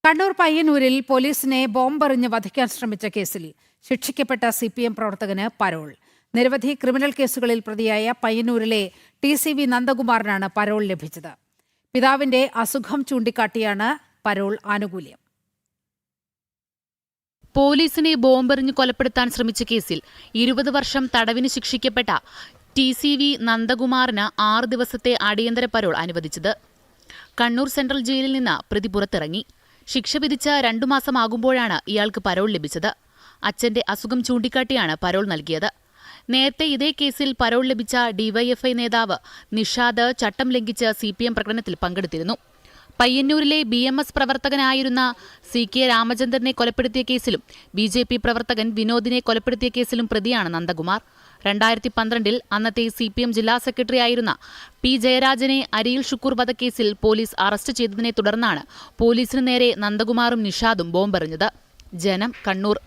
കണ്ണൂർ പയ്യന്നൂരിൽ പോലീസിനെ ബോംബെറിഞ്ഞ് വധിക്കാൻ ശ്രമിച്ച കേസിൽ ശിക്ഷിക്കപ്പെട്ട CPM പ്രവർത്തകന് പരോൾ. നിരവധി ക്രിമിനൽ കേസുകളിൽ പ്രതിയായ പയ്യന്നൂരിലെ TCV നന്ദകുമാറിനാണ് പരോൾ ലഭിച്ചത്. പിതാവിന്റെ അസുഖം ചൂണ്ടിക്കാട്ടിയാണ് പരോൾ ആനുകൂല്യം. പോലീസിനെ ബോംബെറിഞ്ഞ് കൊലപ്പെടുത്താൻ ശ്രമിച്ച കേസിൽ 20 വർഷം തടവിന് ശിക്ഷിക്കപ്പെട്ട TCV നന്ദകുമാറിന് 6 ദിവസത്തെ അടിയന്തര പരോൾ അനുവദിച്ചത്. കണ്ണൂർ സെൻട്രൽ ജയിലിൽ നിന്ന് പ്രതി പുറത്തിറങ്ങി. ശിക്ഷ വിധിച്ച 2 മാസമാകുമ്പോഴാണ് ഇയാൾക്ക് പരോൾ ലഭിച്ചത്. അച്ഛന്റെ അസുഖം ചൂണ്ടിക്കാട്ടിയാണ് പരോൾ നൽകിയത്. നേരത്തെ ഇതേ കേസിൽ പരോൾ ലഭിച്ച DYFI നേതാവ് നിഷാദ് ചട്ടം ലംഘിച്ച് CPM പ്രകടനത്തിൽ പങ്കെടുത്തിരുന്നു. പയ്യന്നൂരിലെ BMS പ്രവർത്തകനായിരുന്ന CK രാമചന്ദ്രനെ കൊലപ്പെടുത്തിയ കേസിലും BJP പ്രവർത്തകൻ വിനോദിനെ കൊലപ്പെടുത്തിയ കേസിലും പ്രതിയാണ് നന്ദകുമാർ. 2012 അന്നത്തെ CPM ജില്ലാ സെക്രട്ടറി ആയിരുന്ന P ജയരാജനെ അരിയിൽ ഷുക്കൂർ വധക്കേസിൽ പോലീസ് അറസ്റ്റ് ചെയ്തതിനെ തുടർന്നാണ് പോലീസിന് നേരെ നന്ദകുമാറും നിഷാദും ബോംബെറിഞ്ഞത്. ജനം, കണ്ണൂർ.